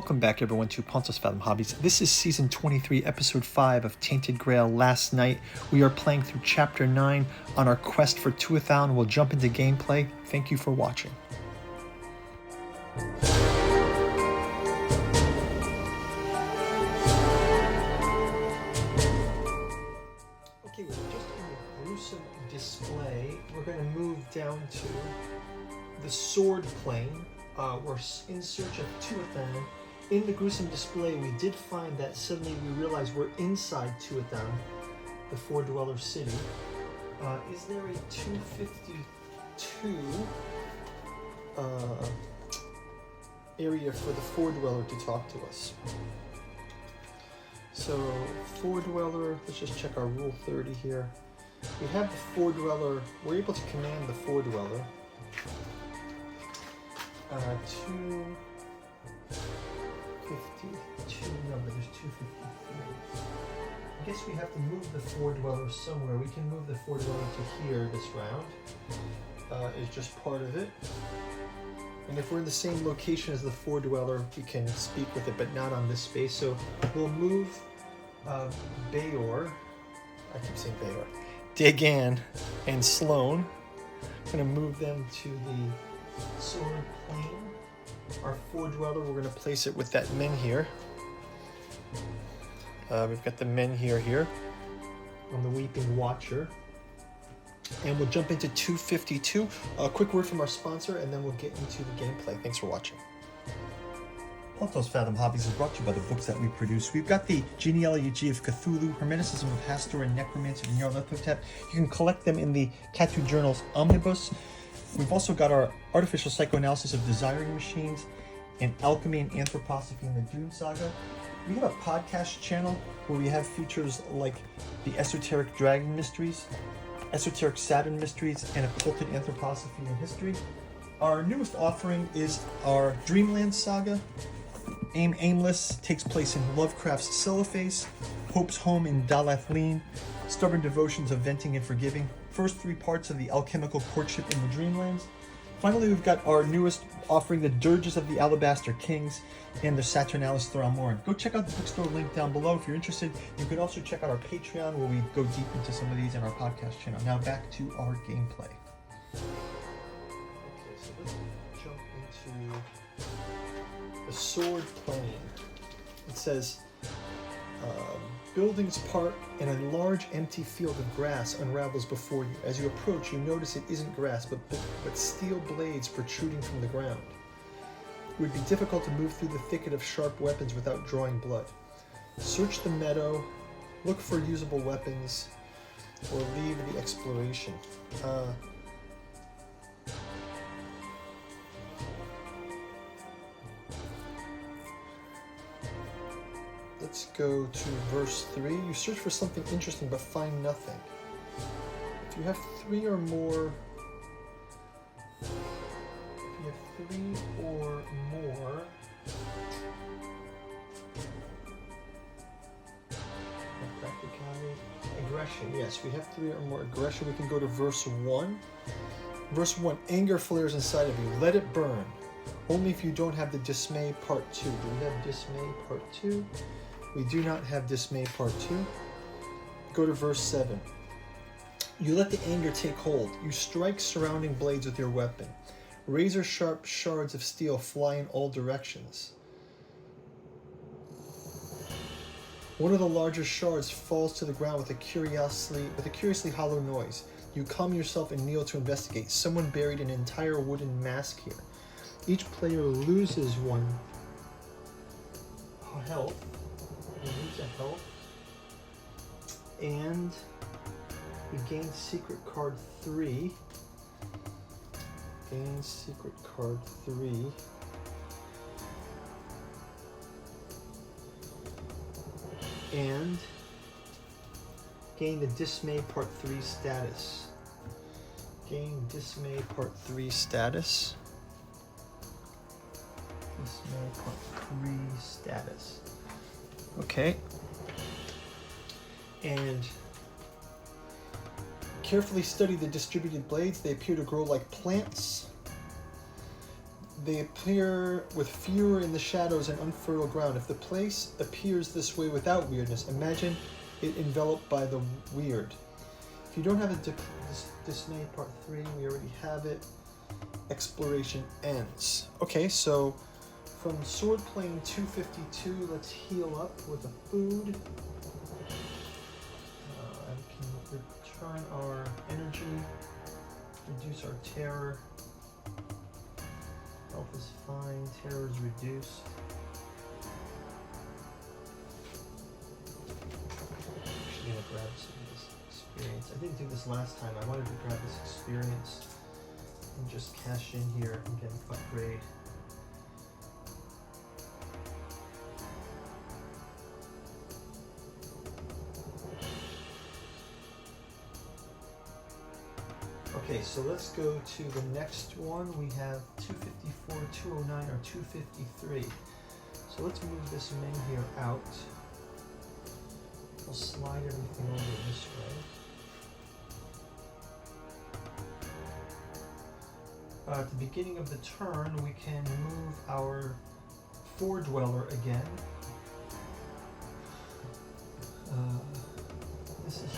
Welcome back, everyone, to Pontos Fathom Hobbies. This is Season 23, Episode 5 of Tainted Grail. Last night, we are playing through Chapter 9 on our quest for Tuathan. We'll jump into gameplay. Thank you for watching. Okay, we're just in the gruesome display. We're going to move down to the sword plane. We're in search of Tuathan. In the gruesome display, we did find that suddenly we realized we're inside Tuathan, the Four Dweller City. Is there a 252 area for the Four Dweller to talk to us? So, Four Dweller, let's just check our Rule 30 here. We have the Four Dweller, we're able to command the Four Dweller. 252, no, but there's 253. I guess we have to move the Four Dweller somewhere. We can move the Four Dweller to here this round. Is just part of it. And if we're in the same location as the Four Dweller, we can speak with it, but not on this space. So we'll move Bayor, I keep saying Bayor, Dagan and Sloan. I'm going to move them to the sword plane. Our Four Dweller, we're going to place it with that Menhir. We've got the Menhir here on the Weeping Watcher. And we'll jump into 252. A quick word from our sponsor, and then we'll get into the gameplay. Thanks for watching. Pontos Fathom Hobbies is brought to you by the books that we produce. We've got the Genealogy of Cthulhu, Hermeticism of Hastur, and Necromancy of Nyarlathotep. You can collect them in the Tattoo Journals Omnibus. We've also got our Artificial Psychoanalysis of Desiring Machines and Alchemy and Anthroposophy in the Dune Saga. We have a podcast channel where we have features like the Esoteric Dragon Mysteries, Esoteric Saturn Mysteries, and Occulted Anthroposophy and History. Our newest offering is our Dreamland Saga. Aimless takes place in Lovecraft's Cellophase, Hope's Home in Dalathleen, Stubborn Devotions of Venting and Forgiving, first three parts of the Alchemical Courtship in the Dreamlands. Finally, we've got our newest offering, the Dirges of the Alabaster Kings and the Saturnalis Thramoran. Go check out the bookstore link down below if you're interested. You can also check out our Patreon where we go deep into some of these and our podcast channel. Now back to our gameplay. Okay, so let's jump into the sword plane. It says, buildings part and a large empty field of grass unravels before you. As you approach, you notice it isn't grass, but steel blades protruding from the ground. It would be difficult to move through the thicket of sharp weapons without drawing blood. Search the meadow, look for usable weapons, or leave the exploration. Let's go to verse 3. You search for something interesting but find nothing. If you have three or more, aggression. Yes, we have three or more aggression. We can go to verse 1. Verse 1, anger flares inside of you. Let it burn. Only if you don't have the dismay part 2. Do we have dismay part 2? We do not have dismay part 2. Go to verse 7. You let the anger take hold. You strike surrounding blades with your weapon. Razor-sharp shards of steel fly in all directions. One of the larger shards falls to the ground with a curiously hollow noise. You calm yourself and kneel to investigate. Someone buried an entire wooden mask here. Each player loses one health. And we gain secret card 3. Gain secret card 3. And gain the Dismay Part 3 status. Gain Dismay Part 3 status. Dismay Part 3 status. Okay. And carefully study the distributed blades. They appear to grow like plants. They appear with fewer in the shadows and unfertile ground. If the place appears this way without weirdness, imagine it enveloped by the weird. If you don't have a Disney Part 3, we already have it. Exploration ends. Okay, so from Sword Plane 252, let's heal up with a food. And can return our energy, reduce our terror. Health is fine, terror is reduced. Actually gonna grab some of this experience. I didn't do this last time. I wanted to grab this experience and just cash in here and get an upgrade. Okay, so let's go to the next one. We have 254, 209, or 253. So let's move this menu here out. We'll slide everything over this way. At the beginning of the turn, we can move our Four Dweller again. This is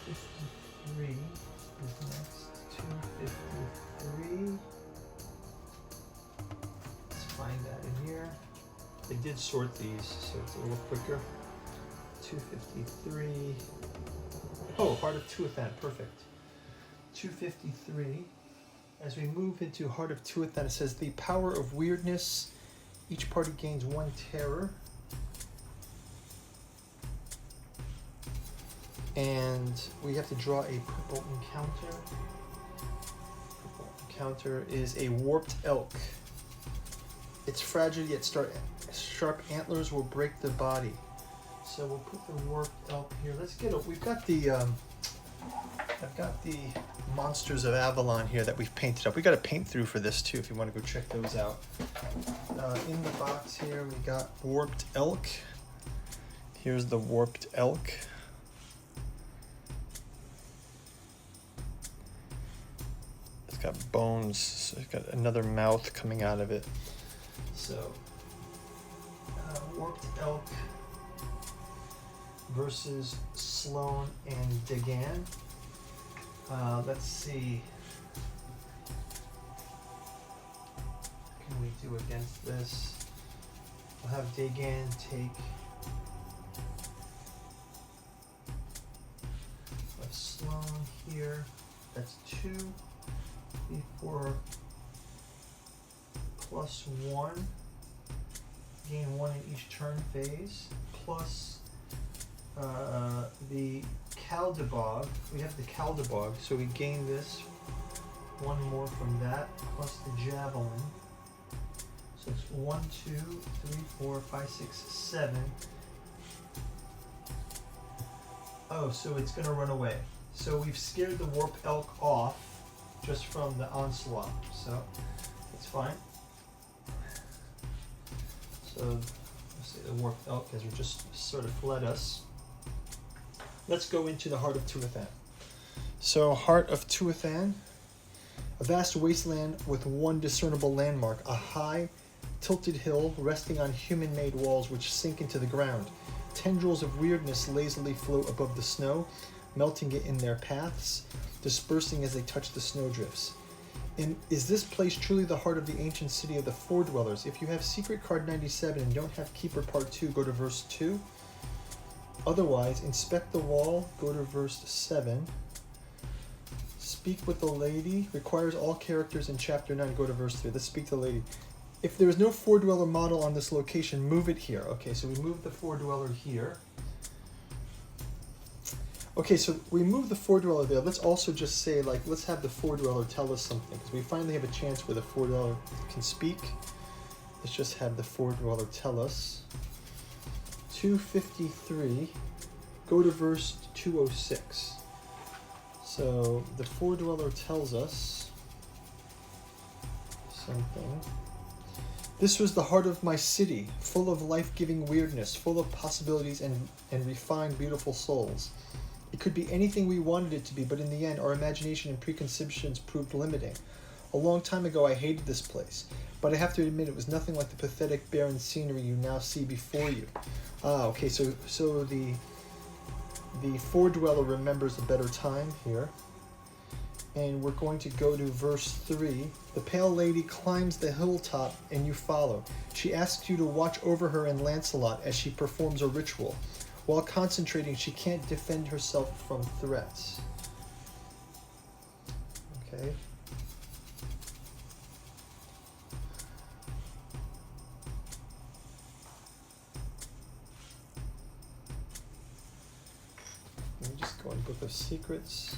253 is next. 253. Let's find that in here. They did sort these, so it's a little quicker. 253. Oh, Heart of Tuathan, perfect. 253. As we move into Heart of Tuathan, it says the power of weirdness. Each party gains 1 terror. And we have to draw a purple encounter. Encounter is a warped elk. Its fragile yet sharp antlers will break the body. So we'll put the warped elk here. Let's get it. We've got the I've got the Monsters of Avalon here that we've painted up. We got a paint through for this too if you want to go check those out. In the box here we got warped elk. Here's the warped elk. It's got bones, so it's got another mouth coming out of it. So, warped elk versus Sloan and Dagan. Let's see. What can we do against this? We'll have Dagan take a Sloan here. That's 2. D4 plus 1, gain 1 in each turn phase, plus the Caldebog. We have the Caldebog, so we gain this, 1 more from that, plus the Javelin. So it's 1, 2, 3, 4, 5, 6, 7. Oh, so it's going to run away. So we've scared the Warped Elk off just from the onslaught, so it's fine. So let's say the Warped Elk has just sort of fled us. Let's go into the Heart of Tuathan. So Heart of Tuathan, a vast wasteland with 1 discernible landmark, a high tilted hill resting on human-made walls which sink into the ground. Tendrils of weirdness lazily float above the snow, melting it in their paths, dispersing as they touch the snowdrifts. And is this place truly the heart of the ancient city of the Four Dwellers? If you have Secret Card 97 and don't have Keeper Part 2, go to verse 2. Otherwise, inspect the wall, go to verse 7. Speak with the lady, requires all characters in chapter 9, go to verse 3. Let's speak to the lady. If there is no Four Dweller model on this location, move it here. Okay, so we move the Four Dweller here. Okay, so we move the Four Dweller there. Let's also just say, like, let's have the Four Dweller tell us something, because we finally have a chance where the Four Dweller can speak. Let's just have the Four Dweller tell us. 253, go to verse 206. So the Four Dweller tells us something. This was the heart of my city, full of life-giving weirdness, full of possibilities and refined, beautiful souls. It could be anything we wanted it to be, but in the end, our imagination and preconceptions proved limiting. A long time ago I hated this place, but I have to admit it was nothing like the pathetic barren scenery you now see before you. Ah, okay, so the foredweller remembers a better time here. And we're going to go to verse 3. The pale lady climbs the hilltop and you follow. She asks you to watch over her and Lancelot as she performs a ritual. While concentrating, she can't defend herself from threats. Okay. Let me just go in Book of Secrets.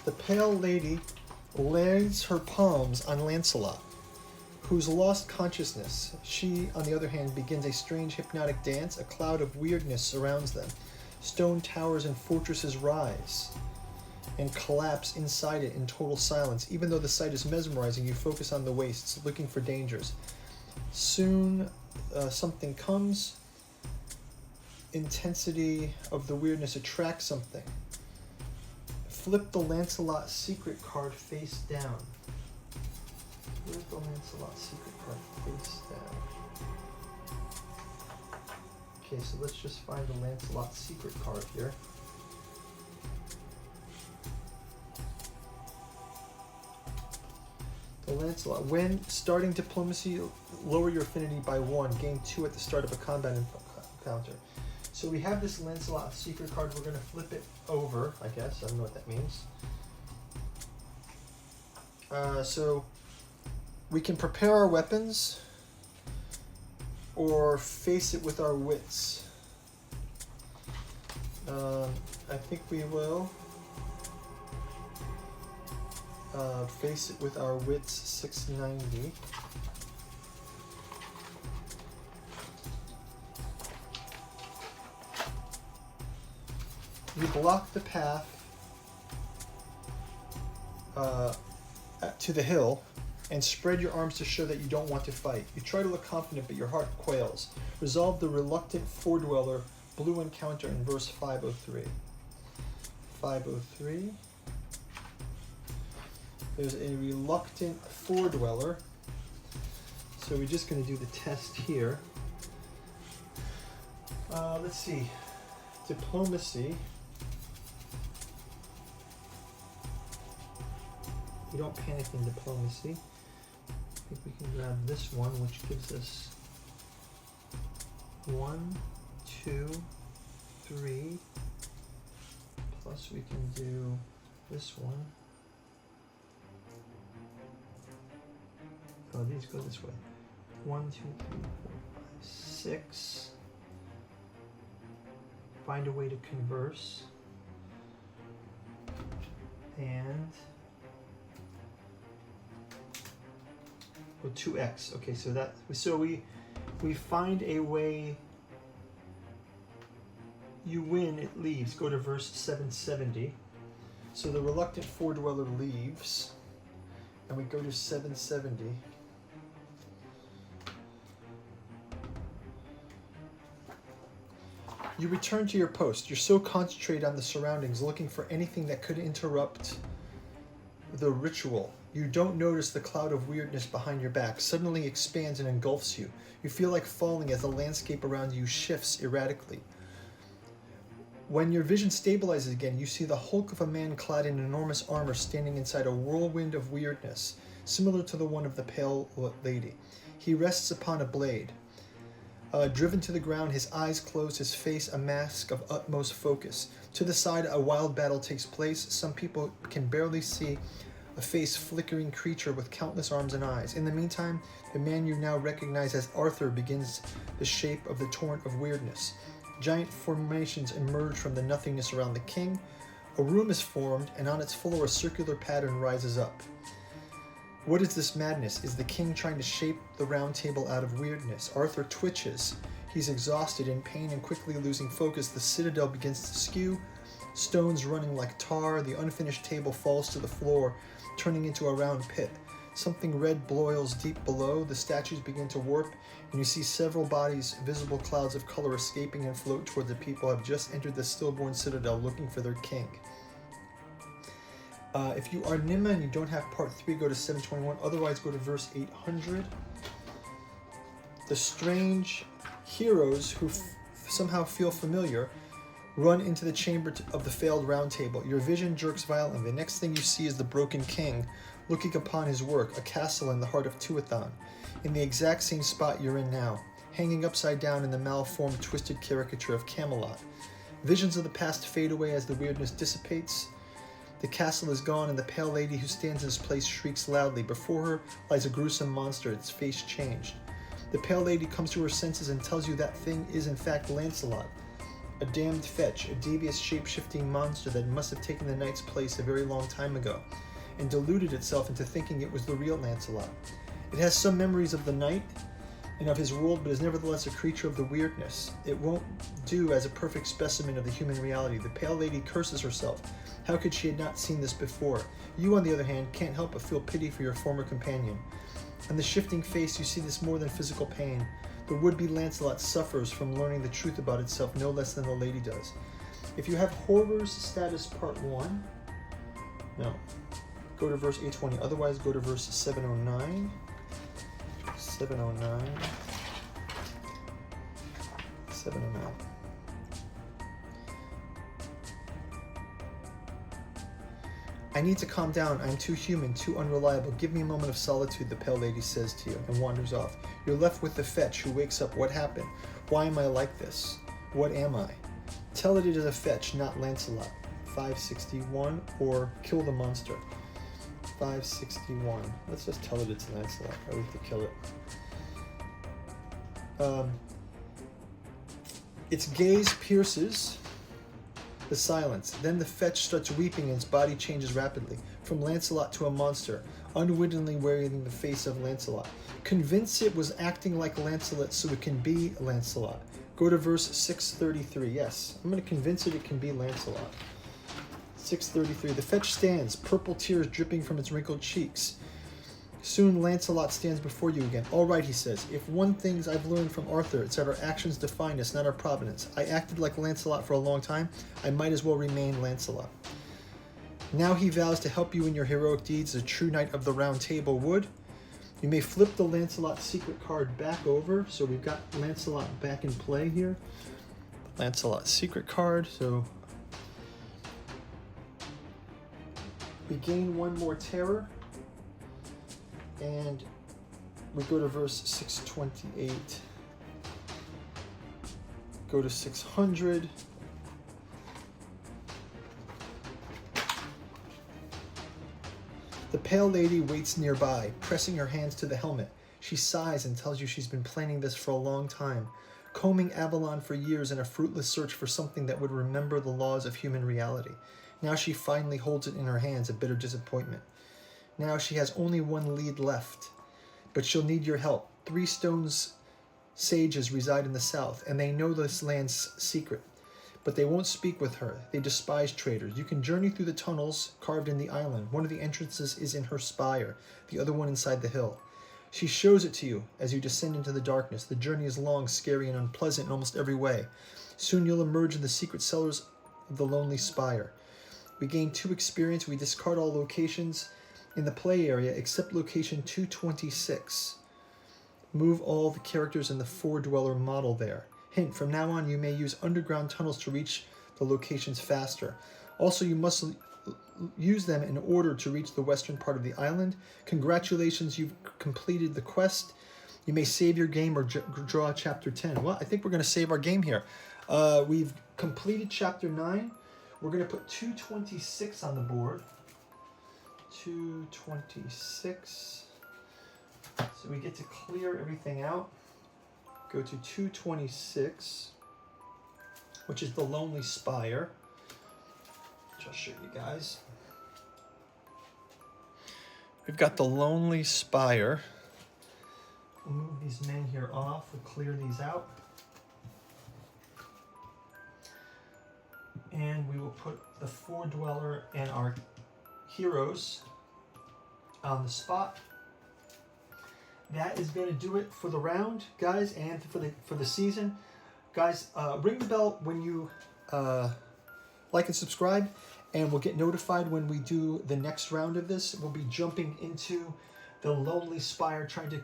The pale lady lays her palms on Lancelot, who's lost consciousness. She, on the other hand, begins a strange hypnotic dance. A cloud of weirdness surrounds them. Stone towers and fortresses rise and collapse inside it in total silence. Even though the sight is mesmerizing, you focus on the wastes, looking for dangers. Soon, something comes. Intensity of the weirdness attracts something. Flip the Lancelot secret card face down. Flip the Lancelot secret card face down. Okay, so let's just find the Lancelot secret card here. The Lancelot. When starting diplomacy, lower your affinity by 1. Gain 2 at the start of a combat encounter. So we have this Lancelot secret card. We're going to flip it over, I guess. I don't know what that means. So we can prepare our weapons or face it with our wits. I think we will face it with our wits 690. You block the path to the hill and spread your arms to show that you don't want to fight. You try to look confident, but your heart quails. Resolve the reluctant foredweller, blue encounter in verse 503. 503. There's a reluctant foredweller. So we're just going to do the test here. Let's see. Diplomacy. We don't panic in diplomacy. I think we can grab this one, which gives us 1, 2, 3. Plus we can do this one. Oh, these go this way. 1, 2, 3, 4, 5, 6. Find a way to converse. And 2x. Okay, so we find a way. You win, it leaves. Go to verse 770. So the reluctant foredweller leaves, and we go to 770. You return to your post. You're so concentrated on the surroundings, looking for anything that could interrupt the ritual. You don't notice the cloud of weirdness behind your back suddenly expands and engulfs you. You feel like falling as the landscape around you shifts erratically. When your vision stabilizes again, you see the hulk of a man clad in enormous armor standing inside a whirlwind of weirdness, similar to the one of the pale lady. He rests upon a blade. Driven to the ground, his eyes closed, his face a mask of utmost focus. To the side, a wild battle takes place. Some people can barely see a face-flickering creature with countless arms and eyes. In the meantime, the man you now recognize as Arthur begins the shape of the torrent of weirdness. Giant formations emerge from the nothingness around the king. A room is formed, and on its floor a circular pattern rises up. What is this madness? Is the king trying to shape the round table out of weirdness? Arthur twitches. He's exhausted, in pain, and quickly losing focus. The citadel begins to skew. Stones running like tar. The unfinished table falls to the floor, turning into a round pit. Something red boils deep below. The statues begin to warp, and you see several bodies, visible clouds of color escaping and float toward the people who have just entered the stillborn citadel looking for their king. If you are Nimma and you don't have part 3, go to 721. Otherwise, go to verse 800. The strange heroes who somehow feel familiar run into the chamber of the failed round table. Your vision jerks violently. The next thing you see is the broken king looking upon his work, a castle in the heart of Tuathan, in the exact same spot you're in now, hanging upside down in the malformed, twisted caricature of Camelot. Visions of the past fade away as the weirdness dissipates. The castle is gone, and the pale lady who stands in its place shrieks loudly. Before her lies a gruesome monster, its face changed. The pale lady comes to her senses and tells you that thing is in fact Lancelot, a damned fetch, a devious shape-shifting monster that must have taken the knight's place a very long time ago, and deluded itself into thinking it was the real Lancelot. It has some memories of the knight and of his world, but is nevertheless a creature of the weirdness. It won't do as a perfect specimen of the human reality. The pale lady curses herself. How could she have not seen this before? You, on the other hand, can't help but feel pity for your former companion. On the shifting face, you see this more than physical pain. The would-be Lancelot suffers from learning the truth about itself no less than the lady does. If you have Horrors status part 1, no, go to verse 820. Otherwise, go to verse 709. 709. 709. I need to calm down. I'm too human, too unreliable. Give me a moment of solitude, the pale lady says to you, and wanders off. You're left with the fetch, who wakes up. What happened? Why am I like this? What am I? Tell it is a fetch, not Lancelot. 561, or kill the monster. 561. Let's just tell it it's Lancelot. I have to kill it. Its gaze pierces the silence. Then the fetch starts weeping and its body changes rapidly, from Lancelot to a monster, unwittingly wearing the face of Lancelot. Convince it was acting like Lancelot so it can be Lancelot. Go to verse 633. Yes, I'm going to convince it can be Lancelot. 633. The fetch stands, purple tears dripping from its wrinkled cheeks. Soon Lancelot stands before you again. All right, he says, if one thing I've learned from Arthur, it's that our actions define us, not our provenance. I acted like Lancelot for a long time. I might as well remain Lancelot. Now he vows to help you in your heroic deeds as a true knight of the Round Table would. You may flip the Lancelot secret card back over. So we've got Lancelot back in play here. Lancelot secret card. So we gain one more terror. And we go to verse 628. Go to 600. The pale lady waits nearby, pressing her hands to the helmet. She sighs and tells you she's been planning this for a long time, combing Avalon for years in a fruitless search for something that would remember the laws of human reality. Now she finally holds it in her hands, a bitter disappointment. Now she has only one lead left, but she'll need your help. 3 stones sages reside in the south, and they know this land's secret, but they won't speak with her. They despise traitors. You can journey through the tunnels carved in the island. One of the entrances is in her spire, the other one inside the hill. She shows it to you as you descend into the darkness. The journey is long, scary, and unpleasant in almost every way. Soon you'll emerge in the secret cellars of the lonely spire. We gain 2 experience. We discard all locations in the play area except location 226. Move all the characters in the 4-dweller model there. Hint, from now on you may use underground tunnels to reach the locations faster. Also, you must use them in order to reach the western part of the island. Congratulations, you've completed the quest. You may save your game or draw chapter 10. Well, I think we're going to save our game here. We've completed chapter 9. We're going to put 226 on the board. 226. So we get to clear everything out. Go to 226, which is the Lonely Spire, which I'll show you guys. We've got the Lonely Spire. We'll move these men here off. We'll clear these out. And we will put the 4-dweller and our heroes on the spot. that is going to do it for the round, guys, and for the season. Guys, ring the bell when you like and subscribe, and we'll get notified when we do the next round of this. We'll be jumping into the Lonely Spire, trying to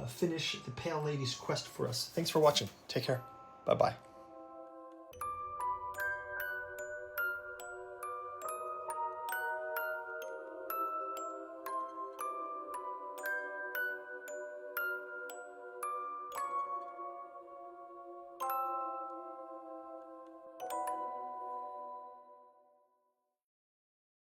finish the Pale Lady's quest for us. Thanks for watching. Take care. Bye-bye.